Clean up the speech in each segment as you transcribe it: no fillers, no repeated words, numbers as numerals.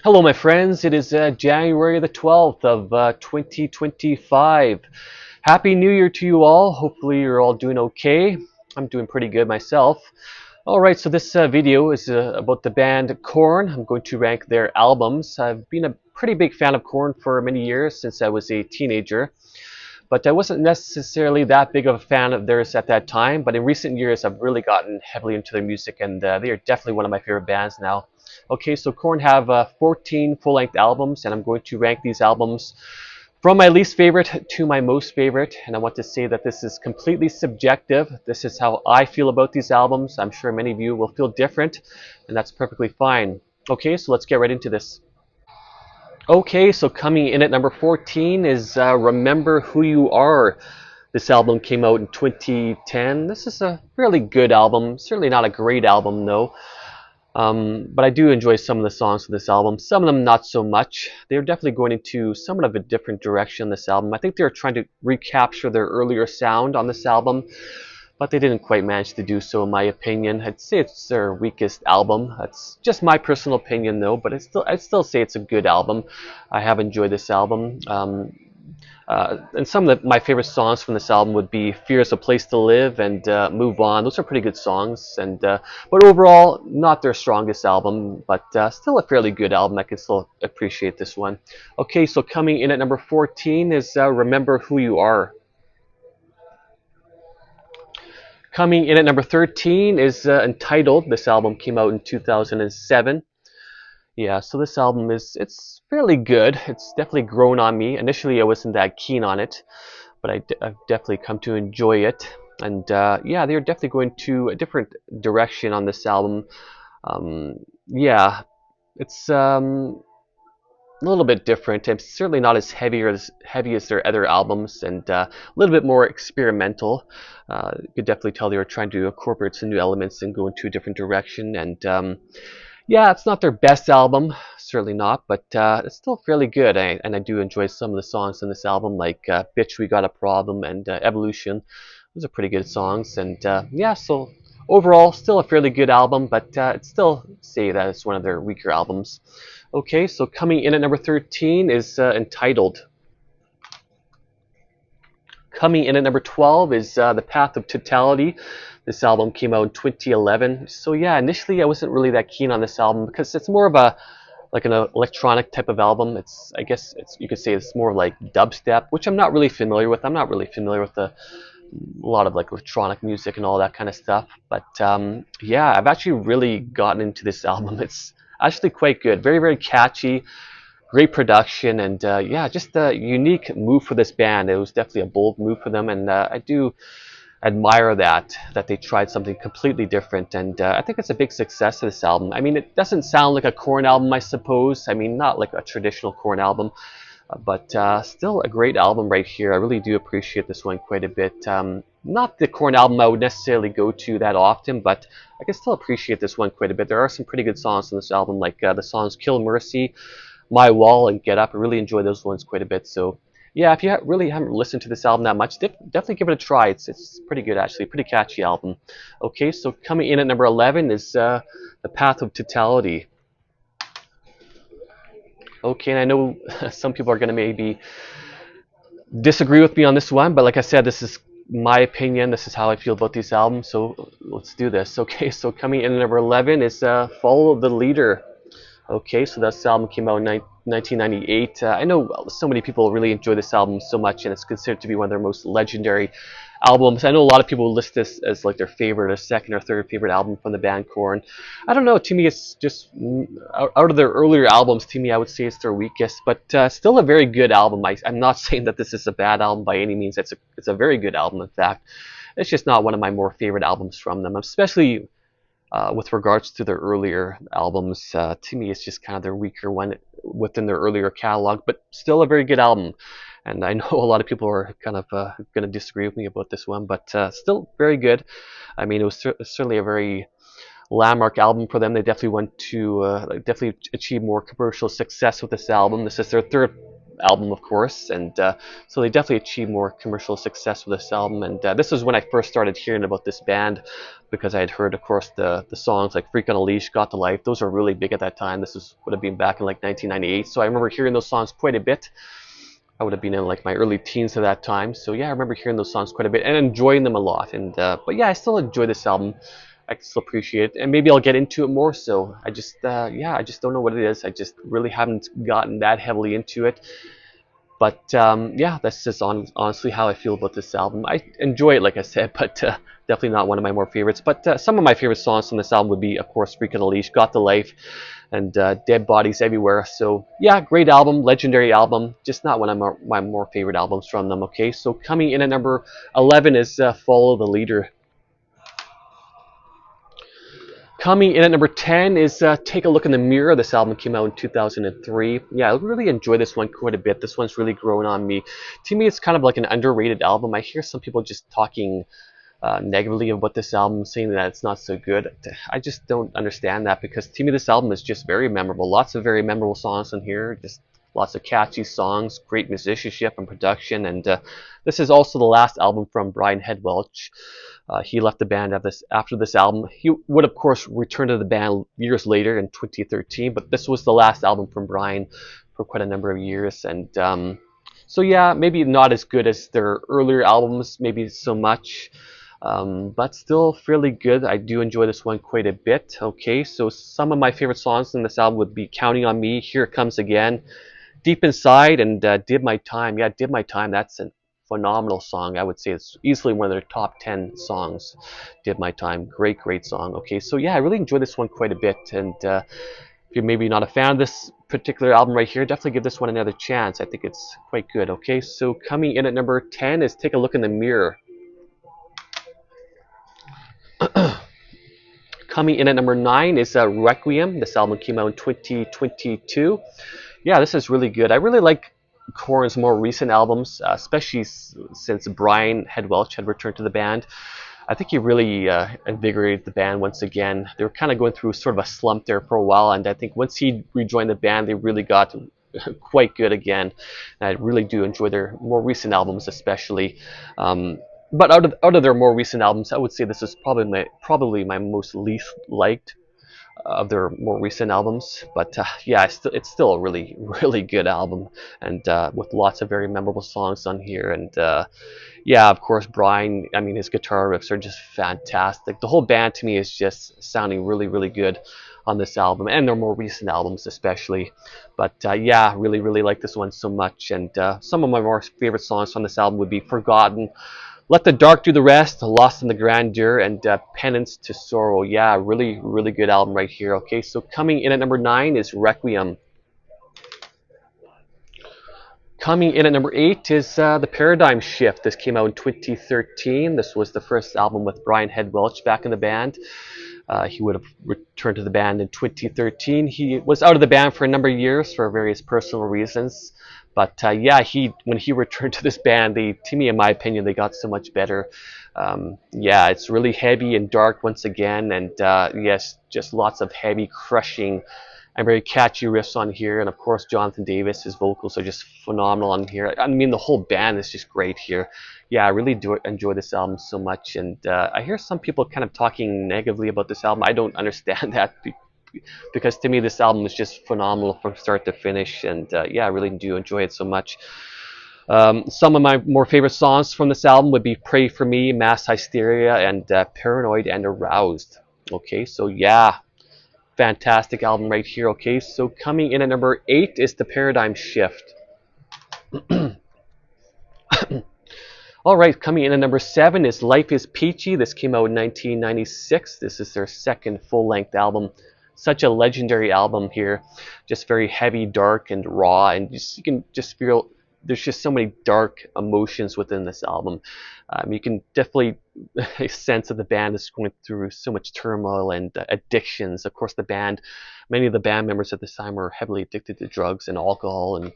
Hello, my friends. It is January the 12th of 2025. Happy New Year to you all. Hopefully, you're all doing okay. I'm doing pretty good myself. All right, so this video is about the band Korn. I'm going to rank their albums. I've been a pretty big fan of Korn for many years since I was a teenager, but I wasn't necessarily that big of a fan of theirs at that time. But in recent years, I've really gotten heavily into their music, and they are definitely one of my favorite bands now. Okay, so Korn have 14 full-length albums, and I'm going to rank these albums from my least favorite to my most favorite. And I want to say that this is completely subjective. This is how I feel about these albums. I'm sure many of you will feel different, and that's perfectly fine. Okay, so let's get right into this. Okay, so coming in at number 14 is Remember Who You Are. This album came out in 2010. This is a really good album. Certainly not a great album, though. But I do enjoy some of the songs for this album. Some of them not so much. They're definitely going into somewhat of a different direction this album. I think they're trying to recapture their earlier sound on this album, but they didn't quite manage to do so in my opinion. I'd say it's their weakest album. That's just my personal opinion though, but I'd still say it's a good album. I have enjoyed this album. And some of my favorite songs from this album would be "Fear Is a Place to Live" and "Move On." Those are pretty good songs, and but overall, not their strongest album, but still a fairly good album. I can still appreciate this one. Okay, so coming in at number 14 is "Remember Who You Are." Coming in at number 13 is "Untitled." This album came out in 2007. Yeah, so this album it's fairly good. It's definitely grown on me. Initially, I wasn't that keen on it, but I've definitely come to enjoy it. And yeah, they're definitely going to a different direction on this album. Yeah, it's a little bit different. It's certainly not as heavy as their other albums, and a little bit more experimental. You could definitely tell they were trying to incorporate some new elements and go into a different direction. And yeah, it's not their best album, certainly not, but it's still fairly good. And I do enjoy some of the songs in this album, like "Bitch, We Got a Problem" and "Evolution." Those are pretty good songs, and yeah, so overall, still a fairly good album, but I'd still say that it's one of their weaker albums. Okay, so coming in at number 13 is "Entitled." Coming in at number 12 is "The Path of Totality." This album came out in 2011. So yeah, initially I wasn't really that keen on this album because it's more of a like an electronic type of album. I guess you could say it's more like dubstep, which I'm not really familiar with. I'm not really familiar with a lot of like electronic music and all that kind of stuff. But yeah, I've actually really gotten into this album. It's actually quite good. Very, very catchy. Great production, and yeah, just a unique move for this band. It was definitely a bold move for them, and I do admire that they tried something completely different, and I think it's a big success of this album. I mean, it doesn't sound like a Korn album, I suppose. I mean, not like a traditional Korn album, but still a great album right here. I really do appreciate this one quite a bit. Not the Korn album I would necessarily go to that often, but I can still appreciate this one quite a bit. There are some pretty good songs on this album, like the songs "Kill Mercy," "My Wall," and "Get Up." I really enjoy those ones quite a bit. So yeah, if you really haven't listened to this album that much, definitely give it a try. It's pretty good actually, pretty catchy album. Okay, so coming in at number 11 is "The Path of Totality." Okay, and I know some people are going to maybe disagree with me on this one, but like I said, this is my opinion. This is how I feel about these albums. So let's do this. Okay, so coming in at number 11 is "Follow the Leader." Okay, so that album came out in 1998. I know so many people really enjoy this album so much, and it's considered to be one of their most legendary albums. I know a lot of people list this as like their favorite or second or third favorite album from the band Korn. I don't know. To me, it's just out of their earlier albums. To me, I would say it's their weakest, but still a very good album. I'm not saying that this is a bad album by any means. It's a very good album. In fact, it's just not one of my more favorite albums from them, especially with regards to their earlier albums. To me, it's just kind of their weaker one within their earlier catalog, but still a very good album. And I know a lot of people are kind of going to disagree with me about this one, but still very good. I mean, it was certainly a very landmark album for them. They definitely went to definitely achieve more commercial success with this album. This is their third album, of course, and so they definitely achieved more commercial success with this album. And this was when I first started hearing about this band, because I had heard, of course, the songs like "Freak on a Leash," "Got to Life." Those were really big at that time. Would have been back in like 1998, so I remember hearing those songs quite a bit. I would have been in like my early teens at that time, so yeah, I remember hearing those songs quite a bit and enjoying them a lot. And but yeah, I still enjoy this album. I can still appreciate it, and maybe I'll get into it more. So I just yeah, I just don't know what it is. I just really haven't gotten that heavily into it. But yeah, that's just honestly how I feel about this album. I enjoy it, like I said, but definitely not one of my more favorites. But some of my favorite songs from this album would be, of course, "Freak on a Leash," "Got the Life," and "Dead Bodies Everywhere." So yeah, great album, legendary album. Just not one of my more favorite albums from them. Okay, so coming in at number 11 is "Follow the Leader." Coming in at number 10 is Take a Look in the Mirror. This album came out in 2003. Yeah, I really enjoy this one quite a bit. This one's really grown on me. To me, it's kind of like an underrated album. I hear some people just talking negatively about this album, saying that it's not so good. I just don't understand that, because to me, this album is just very memorable. Lots of very memorable songs on here. Just lots of catchy songs, great musicianship and production. And this is also the last album from Brian Head Welch. He left the band after this album. He would, of course, return to the band years later in 2013, but this was the last album from Brian for quite a number of years. And so yeah, maybe not as good as their earlier albums, maybe so much, but still fairly good. I do enjoy this one quite a bit. Okay, so some of my favorite songs in this album would be "Counting on Me," "Here It Comes Again," "Deep Inside," and "Did My Time." Yeah, "Did My Time," that's a phenomenal song. I would say it's easily one of their top 10 songs. "Did My Time," great song. Okay, so yeah, I really enjoy this one quite a bit. And if you're maybe not a fan of this particular album right here, definitely give this one another chance. I think it's quite good. Okay, so coming in at number 10 is "Take a Look in the Mirror." Coming in at number 9 is "Requiem." This album came out in 2022. Yeah, this is really good. I really like Korn's more recent albums, especially since Brian Head Welch had returned to the band. I think he really invigorated the band once again. They were kind of going through sort of a slump there for a while, and I think once he rejoined the band, they really got quite good again. And I really do enjoy their more recent albums, especially. But out of their more recent albums, I would say this is probably my most least liked of their more recent albums. But yeah, it's still a really good album, and with lots of very memorable songs on here. And yeah, of course, Brian, I mean, his guitar riffs are just fantastic. The whole band to me is just sounding really good on this album, and their more recent albums especially. But yeah, really like this one so much. And some of my more favorite songs from this album would be "Forgotten," "Let the Dark Do the Rest," "Lost in the Grandeur," and "Penance to Sorrow." Yeah, really good album right here. Okay, so coming in at number 9 is "Requiem." Coming in at number 8 is "The Paradigm Shift." This came out in 2013. This was the first album with Brian Head Welch back in the band. He would have returned to the band in 2013. He was out of the band for a number of years for various personal reasons. But yeah, when he returned to this band, to me, in my opinion, they got so much better. Yeah, it's really heavy and dark once again, and yes, just lots of heavy, crushing, and very catchy riffs on here. And of course, Jonathan Davis, his vocals are just phenomenal on here. I mean, the whole band is just great here. Yeah, I really do enjoy this album so much. And I hear some people kind of talking negatively about this album. I don't understand that, because to me, this album is just phenomenal from start to finish. And yeah, I really do enjoy it so much. Some of my more favorite songs from this album would be "Pray for Me," "Mass Hysteria," and "Paranoid and Aroused." Okay, so yeah, fantastic album right here. Okay, so coming in at number 8 is "The Paradigm Shift." All right, coming in at number 7 is "Life is Peachy." This came out in 1996. This is their second full-length album. Such a legendary album here. Just very heavy, dark, and raw, and you can just feel there's just so many dark emotions within this album. You can definitely sense that the band is going through so much turmoil and addictions. Of course, many of the band members at this time were heavily addicted to drugs and alcohol, and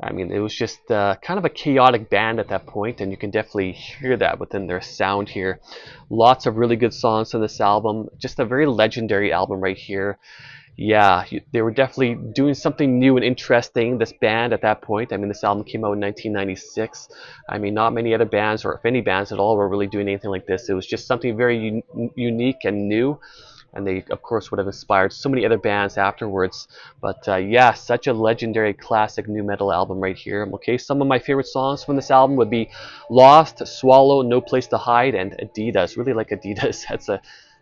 I mean, it was just kind of a chaotic band at that point, and you can definitely hear that within their sound here. Lots of really good songs on this album. Just a very legendary album right here. Yeah, they were definitely doing something new and interesting, this band at that point. I mean, this album came out in 1996. I mean, not many other bands, or if any bands at all, were really doing anything like this. It was just something very unique and new, and they, of course, would have inspired so many other bands afterwards. But yeah, such a legendary classic new metal album right here. Okay, some of my favorite songs from this album would be Lost, Swallow, No Place to Hide, and Adidas. Really like Adidas. That's a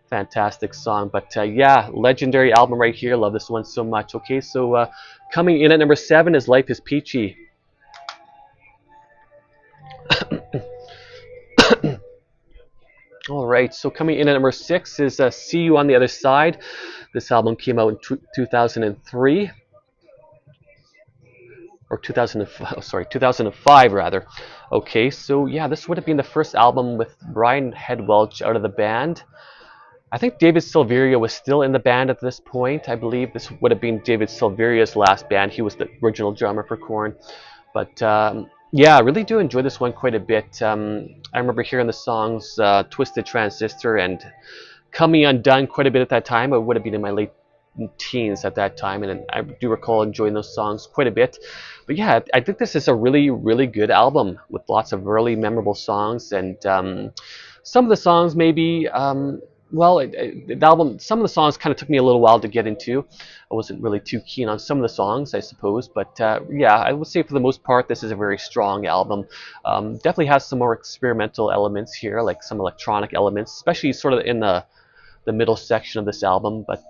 fantastic song. But yeah, legendary album right here. Love this one so much. Okay, so coming in at number 7 is Life is Peachy. All right, so coming in at number 6 is See You on the Other Side. This album came out in 2003. Or 2005, sorry, 2005 rather. Okay, so yeah, this would have been the first album with Brian Headwelch out of the band. I think David Silveria was still in the band at this point. I believe this would have been David Silveria's last band. He was the original drummer for Korn. But yeah, I really do enjoy this one quite a bit. I remember hearing the songs Twisted Transistor and Coming Undone quite a bit at that time. I would have been in my late teens at that time, and I do recall enjoying those songs quite a bit. But yeah, I think this is a really, really good album with lots of really memorable songs, and some of the songs maybe, well, the album, some of the songs kind of took me a little while to get into. I wasn't really too keen on some of the songs, I suppose, but yeah, I would say for the most part, this is a very strong album. Definitely has some more experimental elements here, like some electronic elements, especially sort of in the middle section of this album. But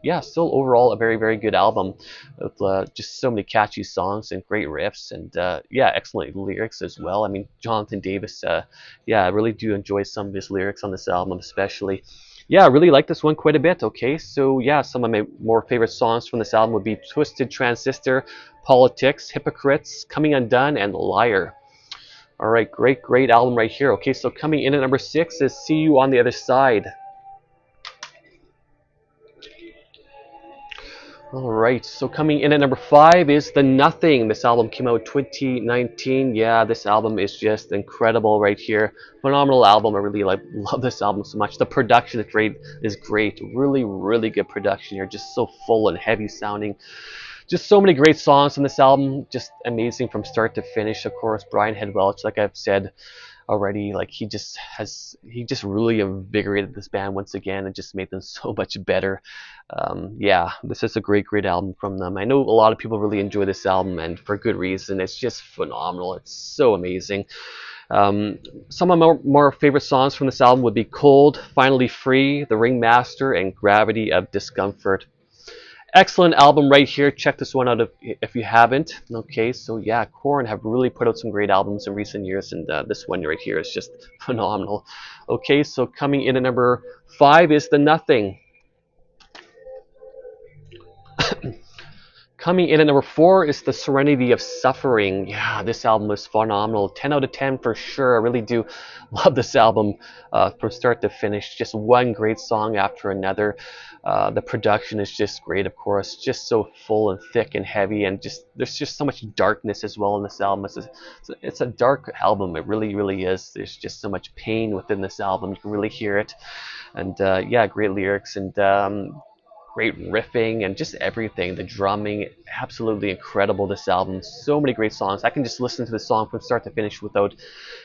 yeah, still overall a very, very good album with just so many catchy songs and great riffs, and yeah, excellent lyrics as well. I mean, Jonathan Davis, yeah, I really do enjoy some of his lyrics on this album, especially. Yeah, I really like this one quite a bit. Okay, so yeah, some of my more favorite songs from this album would be Twisted Transistor, Politics, Hypocrites, Coming Undone, and Liar. All right, great, great album right here. Okay, so coming in at number 6 is See You on the Other Side. All right, so coming in at number 5 is The Nothing. This album came out 2019. Yeah, this album is just incredible right here. Phenomenal album. I really love this album so much. The production is great. Really, really good production here. Just so full and heavy sounding. Just so many great songs on this album. Just amazing from start to finish. Of course, Brian Headwelch, like I've said already, like he just really invigorated this band once again and just made them so much better. Yeah, this is a great, great album from them. I know a lot of people really enjoy this album, and for good reason. It's just phenomenal. It's so amazing. Some of my more favorite songs from this album would be Cold, Finally Free, The Ringmaster, and Gravity of Discomfort. Excellent album right here. Check this one out if you haven't. Okay, so yeah, Korn have really put out some great albums in recent years, and this one right here is just phenomenal. Okay, so coming in at number 5 is The Nothing. Coming in at number 4 is The Serenity of Suffering. Yeah, this album is phenomenal. 10 out of 10 for sure. I really do love this album from start to finish. Just one great song after another. The production is just great, of course. Just so full and thick and heavy, and just there's just so much darkness as well in this album. It's a dark album. It really, really is. There's just so much pain within this album. You can really hear it. And yeah, great lyrics and great riffing and just everything. The drumming, absolutely incredible. This album, so many great songs. I can just listen to the song from start to finish without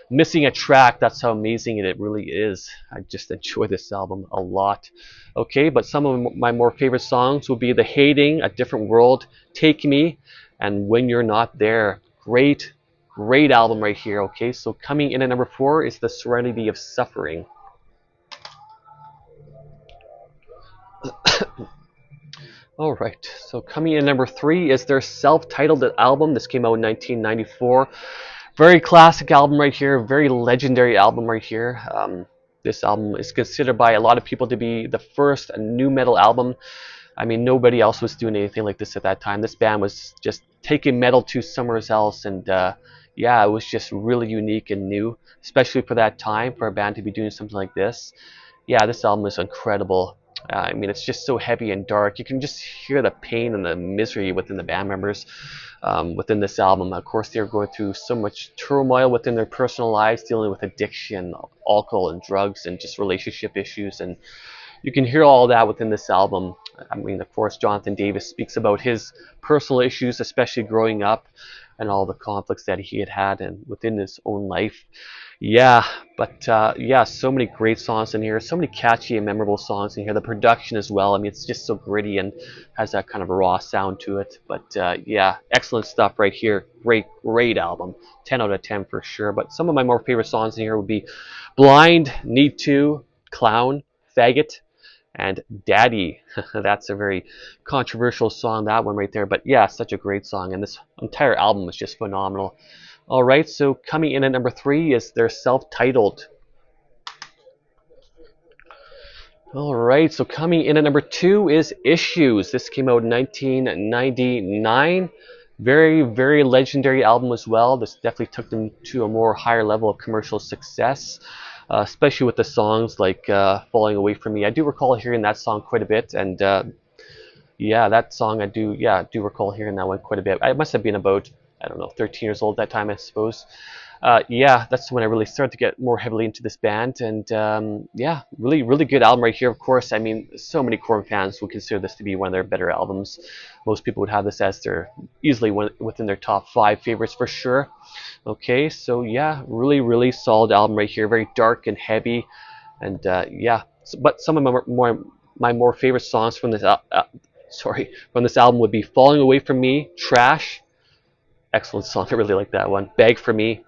missing a track. That's how amazing it really is. I just enjoy this album a lot. Okay, but some of my more favorite songs will be The Hating, A Different World, Take Me, and When You're Not There. Great, great album right here. Okay, so coming in at number 4 is The Serenity of Suffering. All right, so coming in at number 3 is their self-titled album. This came out in 1994. Very classic album right here, very legendary album right here. This album is considered by a lot of people to be the first new metal album. I mean, nobody else was doing anything like this at that time. This band was just taking metal to somewhere else, and yeah, it was just really unique and new, especially for that time, for a band to be doing something like this. Yeah, this album is incredible. I mean, it's just so heavy and dark. You can just hear the pain and the misery within the band members within this album. Of course, they're going through so much turmoil within their personal lives, dealing with addiction, alcohol, and drugs, and just relationship issues. And you can hear all that within this album. I mean, of course, Jonathan Davis speaks about his personal issues, especially growing up, and all the conflicts that he had and within his own life. Yeah, but yeah, so many great songs in here, so many catchy and memorable songs in here. The production as well. I mean, it's just so gritty and has that kind of a raw sound to it. But yeah, excellent stuff right here. Great, great album. 10 out of 10 for sure. But some of my more favorite songs in here would be Blind, Need To, Clown, Faggot, and Daddy. That's a very controversial song, that one right there. But yeah, such a great song. And this entire album is just phenomenal. All right, so coming in at number 3 is their self-titled. All right, so coming in at number 2 is Issues. This came out in 1999. Very, very legendary album as well. This definitely took them to a more higher level of commercial success, especially with the songs like Falling Away From Me. I do recall hearing that song quite a bit, and yeah, that song I do recall hearing that one quite a bit. I must have been about, I don't know, 13 years old at that time, I suppose. Yeah, that's when I really started to get more heavily into this band, and yeah, really, really good album right here. Of course, I mean, so many Korn fans would consider this to be one of their better albums. Most people would have this as their easily within their top 5 favorites for sure. Okay, so yeah, really, really solid album right here. Very dark and heavy, and yeah, but some of my more favorite songs from this from this album would be Falling Away From Me, Trash, excellent song, I really like that one, Beg For Me,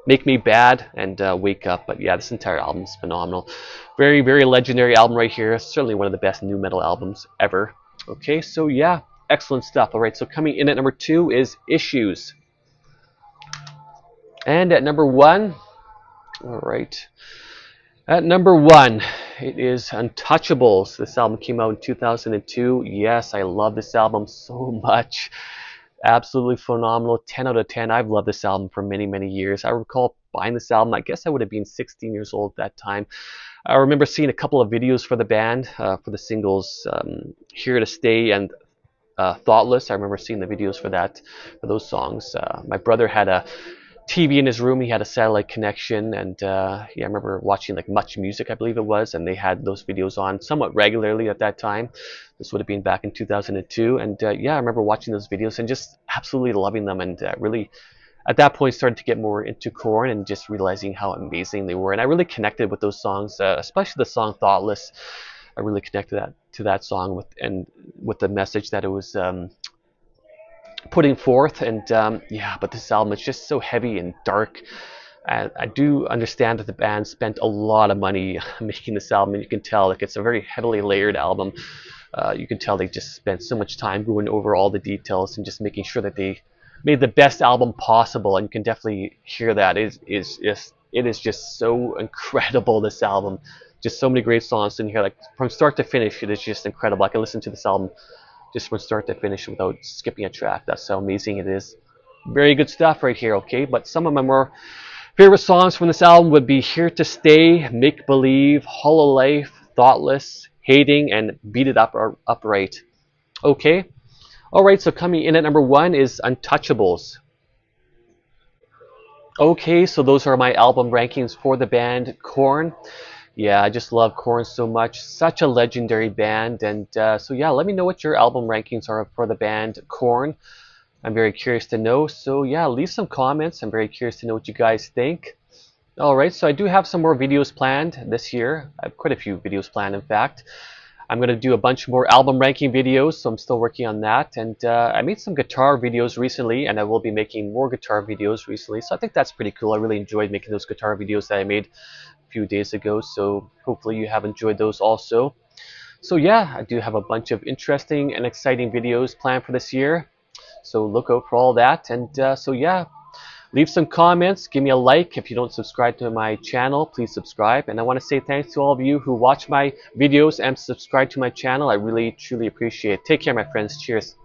Make Me Bad, and Wake Up. But yeah, this entire album is phenomenal. Very, very legendary album right here. Certainly one of the best nu metal albums ever. Okay, so yeah, excellent stuff. All right, so coming in at number 2 is Issues. And at number 1, all right, at number 1, it is Untouchables. This album came out in 2002. Yes, I love this album so much. Absolutely phenomenal. 10 out of 10. I've loved this album for many, many years. I recall buying this album. I guess I would have been 16 years old at that time. I remember seeing a couple of videos for the band, for the singles Here to Stay and Thoughtless. I remember seeing the videos for those songs. My brother had a TV in his room. He had a satellite connection, and yeah, I remember watching like Much Music, I believe it was, and they had those videos on somewhat regularly at that time. This would have been back in 2002, and yeah, I remember watching those videos and just absolutely loving them, and really at that point started to get more into Korn and just realizing how amazing they were. And I really connected with those songs, especially the song Thoughtless. I really connected to that song with the message that it was putting forth. And yeah, but this album is just so heavy and dark. I do understand that the band spent a lot of money making this album, and you can tell like it's a very heavily layered album. You can tell they just spent so much time going over all the details and just making sure that they made the best album possible. And you can definitely hear that it is just so incredible, this album. Just so many great songs in here, like from start to finish. It is just incredible. I can listen to this album just from start to finish without skipping a track. That's how amazing it is. Very good stuff right here. Okay, but some of my more favorite songs from this album would be Here to Stay, Make Believe, Hollow Life, Thoughtless, Hating, and Beat It Up or Upright. Okay, alright, so coming in at number 1 is Untouchables. Okay, so those are my album rankings for the band Korn. Yeah, I just love Korn so much. Such a legendary band. And so yeah, let me know what your album rankings are for the band Korn. I'm very curious to know. So yeah, leave some comments. I'm very curious to know what you guys think. Alright, so I do have some more videos planned this year. I have quite a few videos planned, in fact. I'm going to do a bunch more album ranking videos, so I'm still working on that. And I made some guitar videos recently, and I will be making more guitar videos recently. So I think that's pretty cool. I really enjoyed making those guitar videos that I made a few days ago. So hopefully you have enjoyed those also. So yeah, I do have a bunch of interesting and exciting videos planned for this year. So look out for all that. And so yeah, leave some comments, give me a like. If you don't subscribe to my channel, please subscribe. And I want to say thanks to all of you who watch my videos and subscribe to my channel. I really, truly appreciate it. Take care, my friends. Cheers.